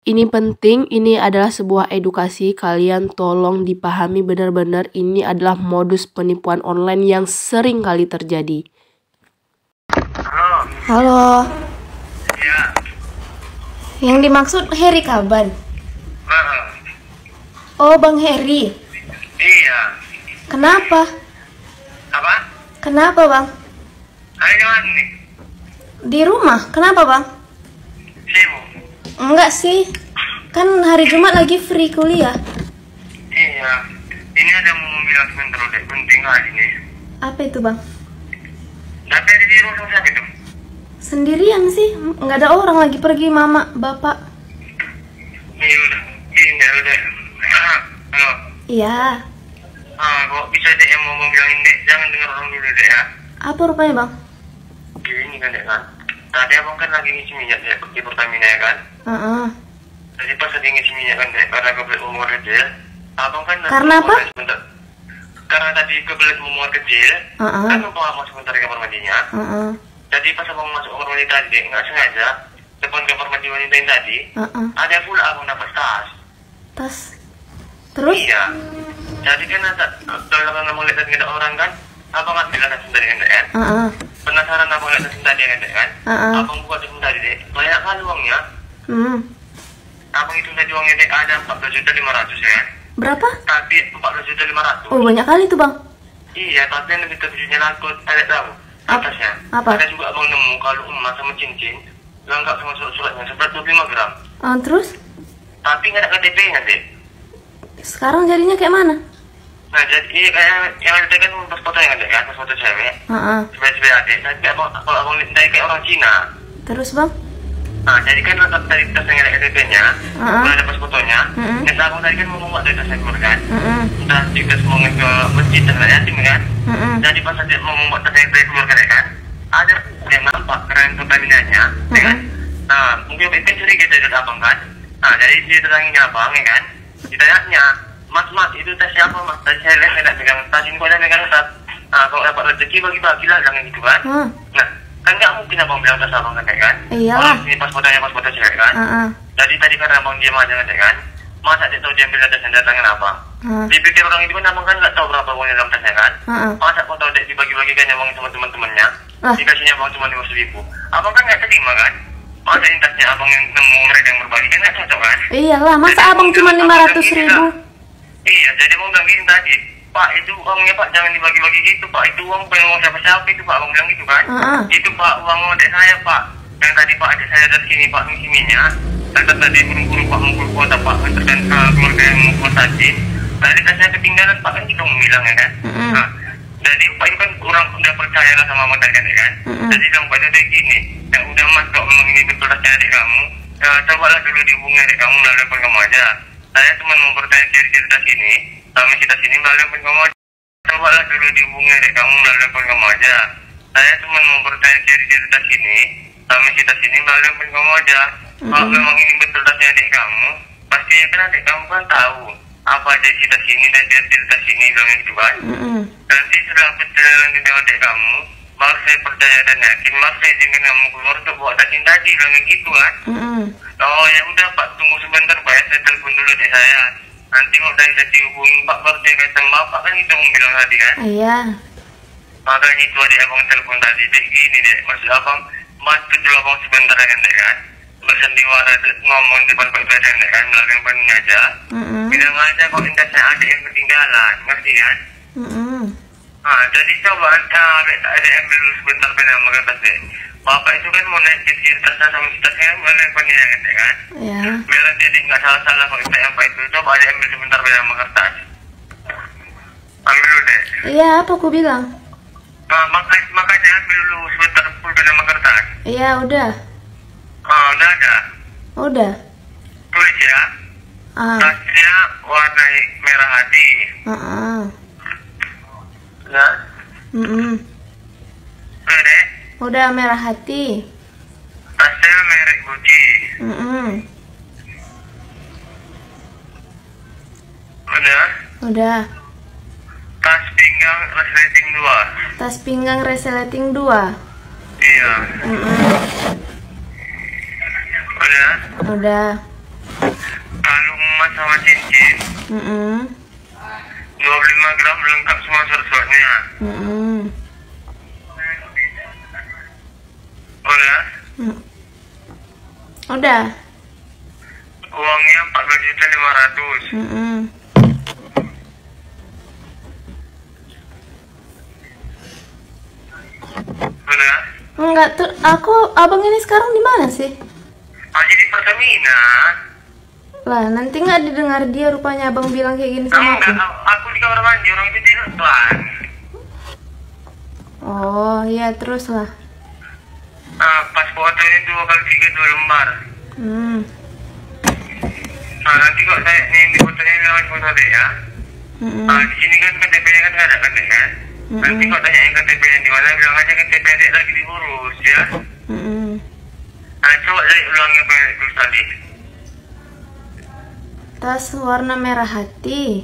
Ini penting, ini adalah sebuah edukasi, kalian tolong dipahami benar-benar ini adalah modus penipuan online yang sering kali terjadi. Halo. Halo, Iya. yang dimaksud Heri Kaban. Heeh. Oh, Bang Heri. Iya. Kenapa? Apa? Kenapa, Bang? Hari gimana nih? Di rumah. Kenapa, Bang? Sibuk. Enggak sih. Kan hari Jumat lagi free kuliah. Iya. Ini ada mau bilang sebentar udah penting kali nih. Apa itu, Bang? Tapi ada di rumah sama siapa itu? Sendirian sih. Enggak ada orang, lagi pergi mama, bapak. Iya udah. Ini udah. Halo. Iya. Kok bisa deh yang mau bilangin deh, jangan denger orang dulu deh ya. Apa rupanya, Bang? Ini kan deh kan. Tadi abang kan lagi ngisi minyak deh di Pertamina ya kan. Heeh. Jadi pas lagi ngisi minyak kan deh, karena kebelet umur kecil. Abang kan Karena apa? Sebentar. Karena tadi kebelet umur kecil, Heeh. kan abang masuk sebentar di kamar mandinya. Heeh. Jadi pas abang masuk kamar mandi tadi, nggak sengaja depan kamar mandi wanita yang tadi, Heeh. ada pula abang dapat tas. Tas. Terus? Iya. Jadi kan kalau abang lihat tadi ada orang kan, abang ambil tas tadi kan dek kan. Heeh. Penasaran abang lihat tas tadi kan dek kan. Heeh. Abang buka tas tadi dek, banyak kali uangnya. Abang itu tadi uangnya dek ada 14.500.000 ya kan. Berapa? Tapi 14.500.000. Oh, banyak kali tuh, Bang. Iya, tapi yang lebih terkejutnya nakut, ada tahu atasnya. Apa? Ada juga abang nemu kalau emas sama cincin, lengkap sama surat-suratnya, seberat 25 gram. Terus? Tapi nggak ada KTP-nya deh. Sekarang jadinya kayak mana? Nah, jadi iya kayak yang ada kan pas foto yang ada kan, pas foto cewek, Heeh. sebagai adik. Tapi abang, kalau abang lihat dari kayak orang Cina. Terus, Bang? Nah, jadi kan lengkap dari tas yang ada KTP-nya, udah ada pas fotonya. Heeh. Dan abang tadi kan mau buat dari tasnya keluar kan. Heeh. Entah juga mau ke masjid dan yatim kan. Heeh. Jadi pas dia mau membuat tasnya keluar kan, ada yang nampak keren Pertamina-nya, ya kan? Nah, mungkin itu curiga dari abang kan. Nah, jadi dia teranginya abang, ya kan? Ditanya, mas, itu tas siapa mas? Tadi saya lihat ada pegang tas, ini kok ada pegang tas. Nah, kalau dapat rezeki bagi-bagi lah, jangan gitu kan? Nah, kan nggak mungkin abang bilang tas abang kan, ya kan? Iyalah. Ini pas foto cewek kan? Heeh. Jadi tadi kan abang diam aja kan, ya kan? Masa dia tahu dia ambil tas yang datangin abang? Dipikir orang itu kan abang kan nggak tahu berapa uangnya dalam tasnya kan? Masa kau tahu dia dibagi-bagikan abang sama teman-temannya? Dikasihnya abang cuma 5.000. Abang kan nggak terima kan? Masa ini tasnya abang yang nemu mereka yang berbagi kan nggak cocok kan? Iyalah, masa Jadi abang cuma bilang, 500.000? Iya, jadi abang bilang gini tadi, Pak itu uangnya Pak jangan dibagi-bagi gitu Pak, itu uang bukan uang siapa-siapa itu Pak, abang bilang gitu kan? Itu Pak uang adik saya Pak, yang tadi Pak adik saya dari sini Pak ngisi minyak, dan tadi mengurus Pak mengurus kuota Pak, dan keluarga yang mengurus tadi, tadi tasnya ketinggalan Pak kan kita mau bilang ya kan? Nah, jadi Pak itu kan kurang udah percaya lah sama abang tadi kan ya kan? Jadi bilang Pak itu gini, yang udah mas kalau memang ini betul tasnya adik kamu, cobalah dulu dihubungi adik kamu melalui telepon kamu aja. Saya cuma mau bertanya ciri-ciri tas ini, kami kita sini melalui telepon kamu aja. Cobalah dulu dihubungi adik kamu melalui telepon kamu aja. Saya cuma mau bertanya ciri-ciri tas ini, kami kita sini melalui telepon kamu aja. Kalau memang ini betul tasnya adik kamu, pastinya kan adik kamu kan tahu apa aja isi tas ini dan ciri-ciri tas ini bilang gitu kan. Nanti setelah perjalanan dengan adik kamu, baru saya percaya dan yakin, baru saya izinkan kamu keluar untuk bawa tas ini tadi bilang gitu kan. Oh ya udah Pak, tunggu sebentar Pak ya, saya telepon dulu deh saya. Nanti kalau udah bisa dihubungi Pak, baru saya kata Bapak kan itu mau bilang tadi kan. Iya. Makanya itu adik abang telepon tadi, deh gini deh, maksud abang, bantu dulu abang sebentar kan deh kan. Bersandiwara ngomong di depan Pak Presiden deh kan, melalui handphone aja. Bilang aja kok indahnya adik yang ketinggalan, ngerti kan? Nah, jadi coba ada ambil dulu sebentar pengen mengatas deh. Bapak itu kan mau naik ciri tasnya sama tasnya melalui handphone ya kan? Iya. Biar jadi nggak salah-salah kalau kita apa itu, coba ada ambil sebentar pengen kertas. Ambil dulu deh. Iya, apa aku bilang? Makanya ambil dulu sebentar pulpen sama kertas. Iya, udah. Udah ada. Udah. Tulis ya. Tasnya warna merah hati. Nah. Udah deh. Udah, merah hati. Tasnya merek Gucci. Udah. Udah. Tas pinggang resleting 2. Tas pinggang resleting 2. Iya. Udah. Udah. emas sama cincin. 25 gram lengkap semua surat-suratnya. Udah? Udah. Uangnya 14.500.000. Udah? Enggak tuh, abang ini sekarang di mana sih? Masih di Pertamina. Lah, nanti nggak didengar dia rupanya abang bilang kayak gini sama aku. Enggak, aku di kamar mandi, orang itu tidur pelan. Oh, ya terus lah. Pas foto ini 2 kali 3 2 lembar. Nah, nanti kok saya ini fotonya lewat foto deh ya. Di sini kan KTP-nya kan nggak ada kan ya. Nanti kok tanyain KTP-nya di mana, bilang aja KTP adek lagi diurus ya. Nah, coba cari ulangnya terus tadi. Tas warna merah hati.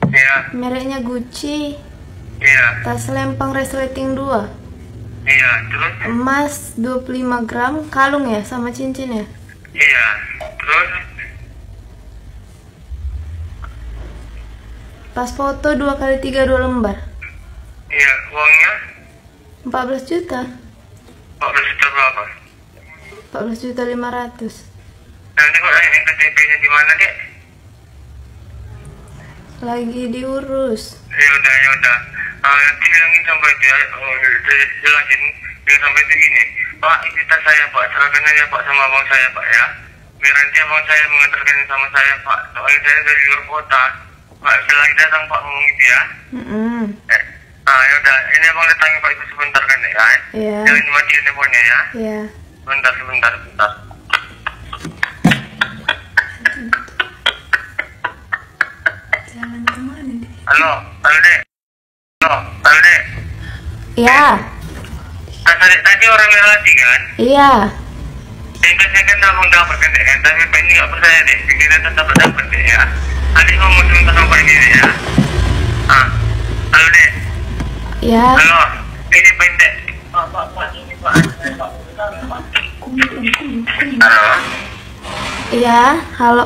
Iya. Mereknya Gucci. Iya. Tas lempang resleting 2. Iya, terus? Emas 25 gram, kalung ya sama cincin ya? Iya, terus? Pas foto 2 kali 3 2 lembar. Iya, uangnya? 14 juta. 14 juta berapa? 14.500.000. Nanti kok tanyain KTP-nya di mana, Dek? Lagi diurus. Ya udah. Nanti bilangin sampai dia, jelasin, bilang sampai itu gini. Pak, itu tas saya Pak, serahkan aja Pak sama abang saya Pak ya. Biar nanti abang saya mengantarkan sama saya Pak. Soalnya saya dari luar kota. Pak, saya lagi datang Pak ngomong gitu ya. Ya udah, ini abang datangin Pak itu sebentar kan ya. Iya. Jangan dimatiin teleponnya ya. Iya. Sebentar. Jalan kemana nih? Halo Dek. Iya. Tadi orang relasi kan? Iya. Saya kan abang dapat kan Dek, tapi Pak ini gak percaya Dek, kita tetap dapat Dek ya. Adik ngomong sebentar sama Pak ini Dek ya. Halo Dek. Iya. Halo, ini Pak Dek. Pak, ini Pak. Halo. Iya. Halo.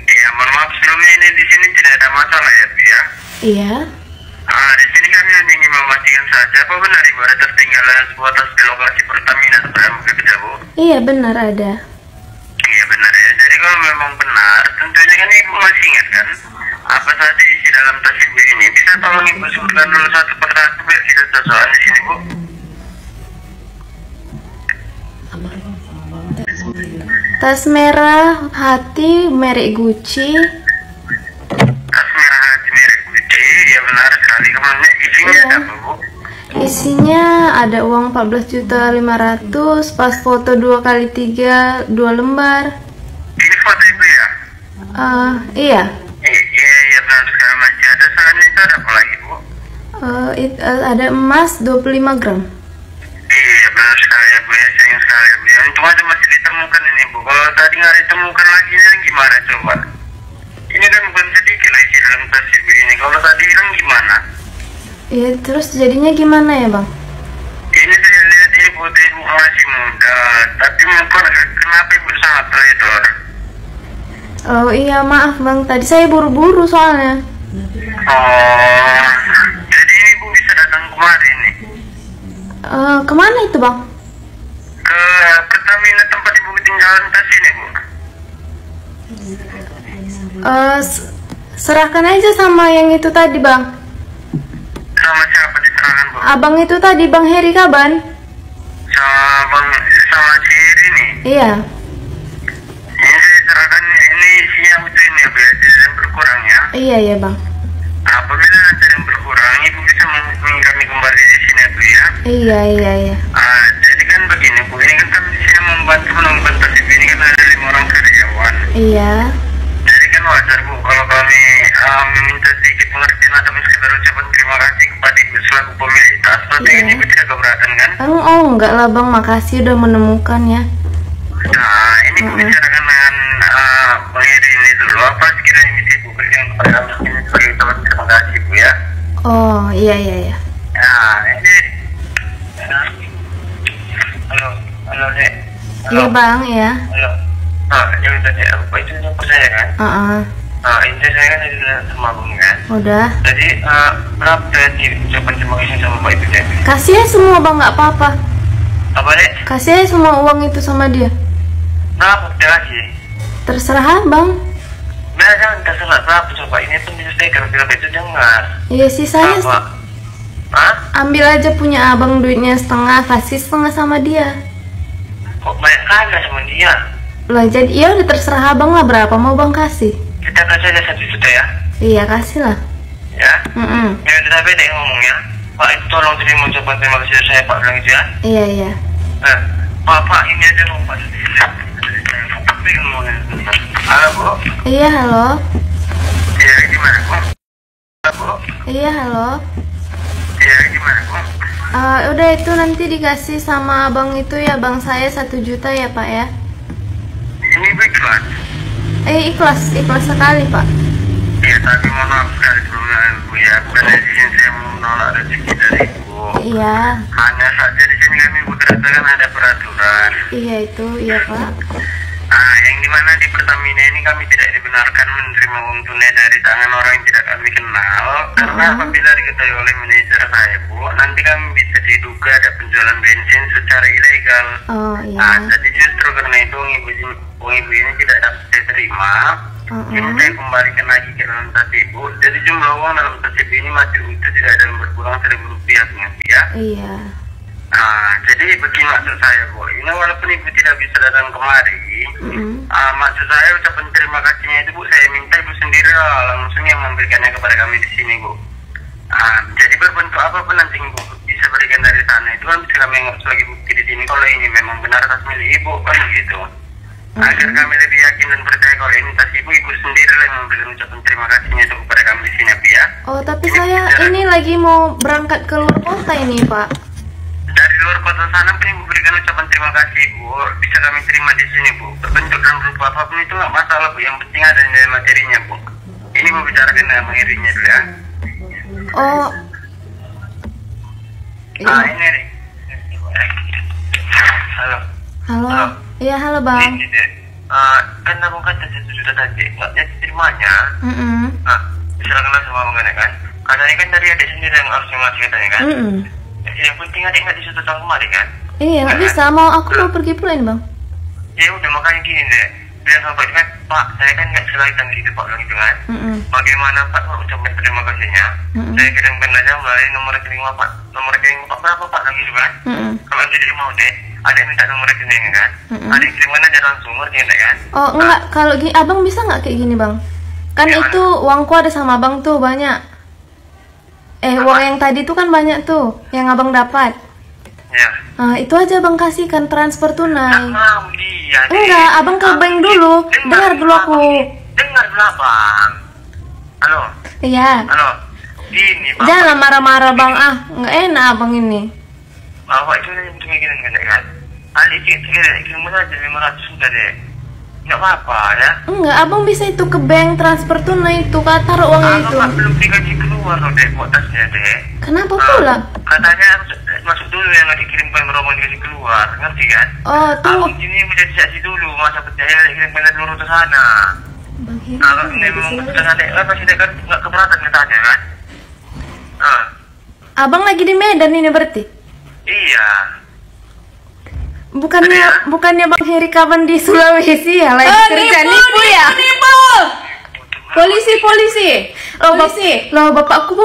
Iya, mohon maaf sebelumnya ini di sini tidak ada masalah ya Bu ya. Iya. Di sini kami hanya ingin memastikan saja apa benar Ibu ada tertinggalan sebuah tas di lokasi Pertamina seperti yang begitu Bu? Iya benar ada. Iya benar ya. Jadi kalau memang benar, tentunya kan Ibu masih ingat kan apa saja isi dalam tas Ibu ini. Bisa tolong Ibu sebutkan dulu satu persatu biar kita sesuai di sini Bu. Tas merah hati merek Gucci. Tas merah hati merek Gucci, ya benar sekali. Kemudian isinya ada apa Bu? Isinya ada uang 14.500.000, pas foto 2 kali 3 2 lembar. Ini foto Ibu ya? Iya. Iya benar sekali, masih ada. Selain itu ada apa lagi Bu? Ada emas 25 gram. Iya benar sekali ya Bu ya, sayang sekali ya Bu ya. Untung aja masih ditemukan ini Bu. Kalau tadi nggak ditemukan lagi ini gimana coba? Ini kan bukan sedikit lah isi dalam tas Ibu ini. Kalau tadi hilang gimana? Ya terus jadinya gimana ya Bang? Ini saya lihat Ibu masih muda, tapi mungkin kenapa Ibu sangat teledor? Oh iya maaf Bang, tadi saya buru-buru soalnya. Oh, jadi Ibu bisa datang kemari nih? Kemana itu Bang? Ke Pertamina tempat Ibu ketinggalan tas ini Bu. Serahkan aja sama yang itu tadi Bang. Sama siapa diserahkan Bu? Abang itu tadi Bang Heri Kaban. Sama si Heri nih? Iya. Ini saya serahkan, ini isinya utuh ini Bu ya, jadi yang berkurang ya. Iya Bang. Apabila ada yang berkurang, Ibu bisa menghubungi kami kembali di sini Bu ya. Iya. Jadi kan begini Bu, ini kan kami di sini membantu Ibu, ini kan ada 5 orang karyawan. Iya. Jadi kan wajar Bu kalau kami meminta sedikit pengertian atau sekedar ucapan terima kasih kepada Ibu selaku pemilik tas. Tapi Iya. ini Ibu tidak keberatan kan? Oh enggak lah Bang, makasih udah menemukan ya. Nah, ini Ibu bicarakan dengan Bang Heri ini dulu. Apa sekiranya bisa Ibu berikan kepada kami ini sebagai ucapan terima kasih Bu ya? Oh iya. Nah, ini halo Dek. Iya Bang ya. Halo. Ya udah deh, Pak itu udah percaya kan? Ini saya kan tadi udah sama abang kan? Udah. Jadi berapa tadi ucapan terima kasih sama Pak itu deh? Kasih aja semua bang, nggak apa-apa. Apa deh? Kasih aja semua uang itu sama dia. Berapa dia kasih? Terserah bang. Nah jangan terserah berapa coba, ini pun bisa saya kira-kira itu dengar. Iya sih saya. Ambil aja punya abang duitnya setengah, kasih setengah sama dia. Kok banyak kali sama dia? Lah jadi ya udah terserah abang lah, berapa mau bang kasih. Kita kasih aja 1 juta ya? Iya kasih lah. Ya? Ya udah tapi deh ngomong ya. Pak itu tolong terima ucapan terima kasih saya Pak bilang itu ya? Iya. Pak ini aja mau Pak. Halo Bu? Iya halo. Iya gimana Bu? Halo Bu? Iya halo. Iya gimana Bu? Udah itu nanti dikasih sama abang itu ya, bang saya 1 juta ya Pak ya. Ini ikhlas? Ikhlas sekali Pak. Iya tapi mohon maaf sekali sebelumnya Bu ya, bukan dari sini saya mau menolak rezeki dari Ibu. Iya. Hanya saja di sini kami bekerja kan ada peraturan. Iya itu, iya Pak. Yang dimana di Pertamina ini kami tidak dibenarkan menerima uang tunai dari tangan orang yang tidak kami kenal, karena apabila diketahui oleh manajer saya Bu, nanti kami bisa diduga ada penjualan bensin secara ilegal. Iya. Jadi justru karena itu uang ibu ini tidak dapat saya terima. Ini saya kembalikan lagi ke dalam tas ibu. Jadi jumlah uang dalam tas ibu ini masih utuh, tidak ada yang berkurang 1.000 rupiah ya. Iya. Jadi begini maksud saya Bu, ini walaupun ibu tidak bisa datang kemari, maksud saya ucapan terima kasihnya itu Bu, saya minta ibu sendiri langsung yang memberikannya kepada kami di sini Bu. Jadi berbentuk apapun nanti ibu bisa berikan dari sana, itu kan bisa kami anggap sebagai bukti di sini kalau ini memang benar tas milik ibu kan gitu. Agar kami lebih yakin dan percaya kalau ini tas ibu sendiri yang memberikan ucapan terima kasihnya itu kepada kami di sini Bu ya. Tapi saya ini lagi mau berangkat ke luar kota ini Pak. Dari luar kota sana pun ibu berikan ucapan terima kasih Bu, bisa kami terima di sini Bu. Berbentuk dan berupa apapun itu nggak masalah Bu, yang penting ada nilai materinya Bu. Ini Bu bicarakan dengan mengirimnya dulu ya. Ini nih. Halo. Iya halo bang. Ini deh. Kan abang kata 1 juta tadi, nggak jadi terimanya. Silakanlah sama abang kan. Katanya kan dari adik sendiri yang harus ngasih katanya kan. Yang penting adik nggak disuruh tahun kemarin kan? Iya nggak bisa, aku mau pergi pula ini bang. Ya udah makanya gini deh, bilang sama Pak kan, Pak saya kan nggak selaitan gitu Pak bilang gitu kan. Bagaimana Pak mau ucapkan terima kasihnya? Saya kirimkan aja melalui nomor rekening Pak. Nomor rekening Pak berapa Pak lagi gitu kan? Kalau jadi mau deh, ada yang minta nomor rekeningnya kan? Ada yang kirimkan aja langsung, ngerti kan? Enggak, kalau gini abang bisa nggak kayak gini bang? Kan gimana? Itu uangku ada sama abang tuh banyak. Uang yang tadi tuh kan banyak tuh yang abang dapat. Ya. Itu aja abang kasihkan transfer tunai. Mau dia. Enggak, abang ke bank dulu. Dengar dulu aku. Dengar dulu abang. Halo. Iya. Halo. Gini bang. Jangan marah-marah bang. Nggak enak abang ini. Bapak itu yang mikirin kan? Adik kirim aja 500 sudah deh. Nggak apa-apa ya. Enggak, abang bisa itu ke bank transfer tunai itu, taruh uangnya itu. Belum digaji keluar loh deh, buat tasnya deh. Kenapa pula? Katanya masuk dulu yang nggak dikirimkan rombongan digaji keluar, ngerti kan? Tunggu. Ini udah disaksi dulu, masa percaya dikirimkan dari luar ke sana. Bang Heri. Kalau ini memang keputusan adek pasti dia kan nggak keberatan katanya kan? Abang lagi di Medan ini berarti? Iya. Bukannya Bang Heri kapan di Sulawesi ya? Lagi kerja nipu ya? Polisi. Loh bapakku